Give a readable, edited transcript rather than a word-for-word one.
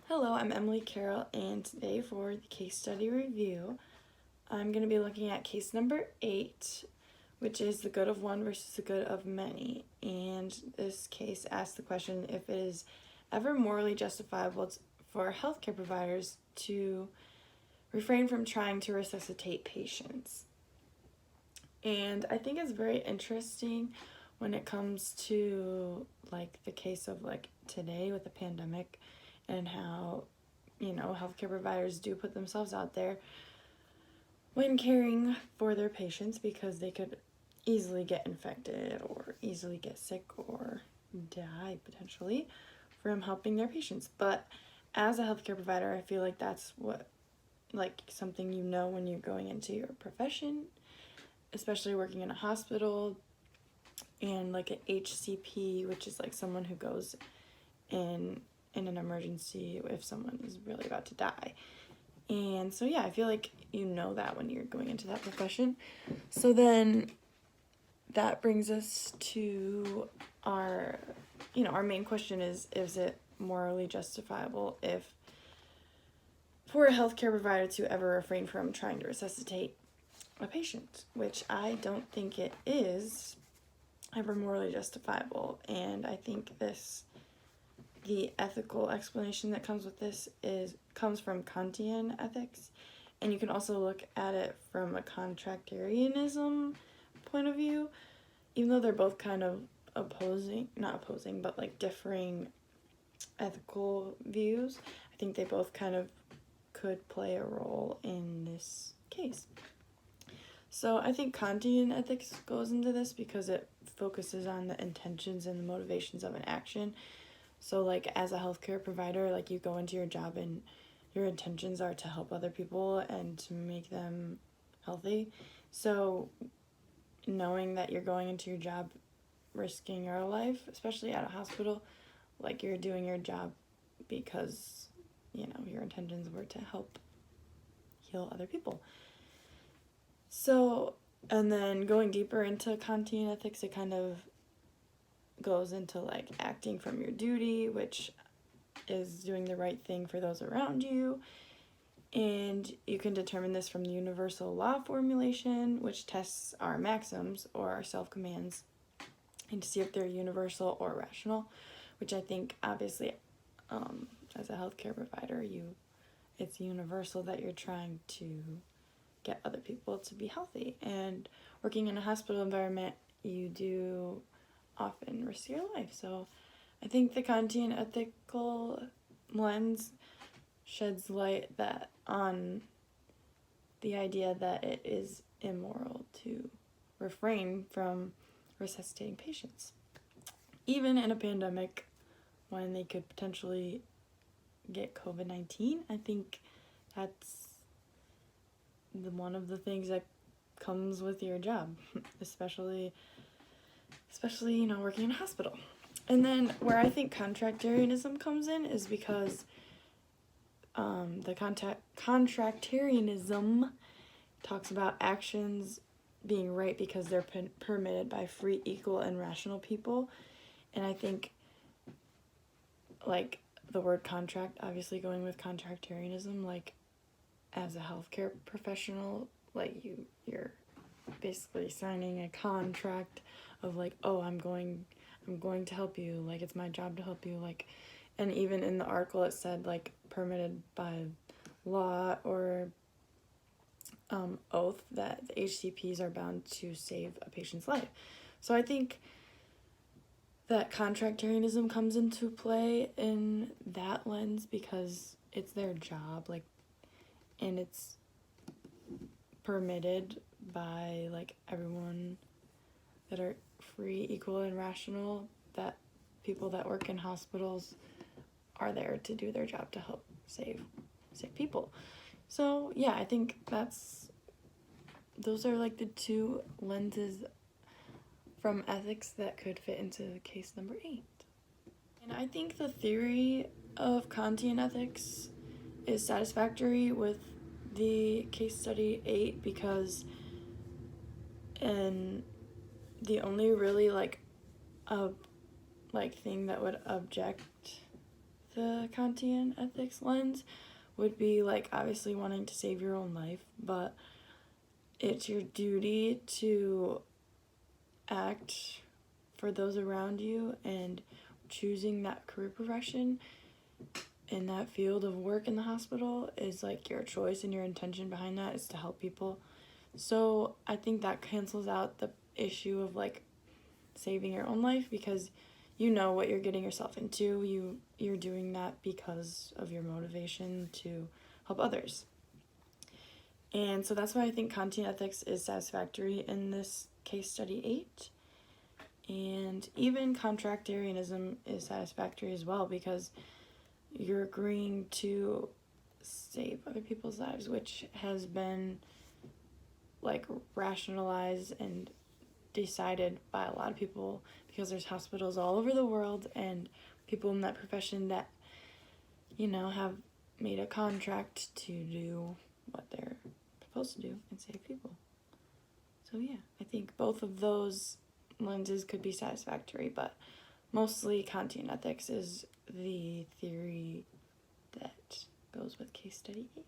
Hello, I'm Emily Carroll, and today for the case study review, I'm going to be looking at case number 8, which is the good of one versus the good of many. And this case asks the question if it is ever morally justifiable for healthcare providers to refrain from trying to resuscitate patients. And I think it's very interesting when it comes to the case of today with the pandemic and how healthcare providers do put themselves out there when caring for their patients because they could easily get infected or easily get sick or die potentially from helping their patients. But as a healthcare provider, I feel like that's what something when you're going into your profession, especially working in a hospital and an HCP, which is someone who goes in an emergency if someone is really about to die. And so I feel like that when you're going into that profession. So then that brings us to our main question is it morally justifiable for a healthcare provider to ever refrain from trying to resuscitate a patient, which I don't think it is ever morally justifiable. And I think the ethical explanation that comes with this comes from Kantian ethics, and you can also look at it from a contractarianism point of view, even though they're both kind of not opposing, but differing ethical views. I think they both kind of could play a role in this case. So I think Kantian ethics goes into this because it focuses on the intentions and the motivations of an action. So as a healthcare provider, you go into your job and your intentions are to help other people and to make them healthy. So knowing that you're going into your job risking your life, especially at a hospital, you're doing your job because, your intentions were to help heal other people. So, and then going deeper into Kantian ethics, it kind of goes into acting from your duty, which is doing the right thing for those around you. And you can determine this from the universal law formulation, which tests our maxims or our self-commands and to see if they're universal or rational, which I think obviously as a healthcare provider, it's universal that you're trying to get other people to be healthy. And working in a hospital environment, you do often risk your life. So I think the Kantian ethical lens sheds light on the idea that it is immoral to refrain from resuscitating patients, even in a pandemic when they could potentially get COVID-19. I think that's one of the things that comes with your job, especially working in a hospital. And then where I think contractarianism comes in is because the contractarianism talks about actions being right because they're permitted by free, equal, and rational people. And I think the word contract, obviously going with contractarianism, as a healthcare professional, you're basically signing a contract of oh, I'm going to help you, it's my job to help you, and even in the article it said permitted by law or oath that the HCPs are bound to save a patient's life. So I think that contractarianism comes into play in that lens because it's their job, and it's permitted by everyone that are free, equal, and rational, that people that work in hospitals are there to do their job to help save people. So I think those are the two lenses from ethics that could fit into case number 8. And I think the theory of Kantian ethics is satisfactory with the case study 8 because the only really thing that would object the Kantian ethics lens would be like obviously wanting to save your own life, but it's your duty to act for those around you, and choosing that career profession in that field of work in the hospital is like your choice, and your intention behind that is to help people. So I think that cancels out the issue of like saving your own life, because you know what you're getting yourself into. You're doing that because of your motivation to help others. And so that's why I think Kantian ethics is satisfactory in this case study 8. And even contractarianism is satisfactory as well, because you're agreeing to save other people's lives, which has been like rationalized and decided by a lot of people, because there's hospitals all over the world and people in that profession that, you know, have made a contract to do what they're supposed to do and save people. So yeah, I think both of those lenses could be satisfactory, but mostly Kantian ethics is the theory that goes with case study 8.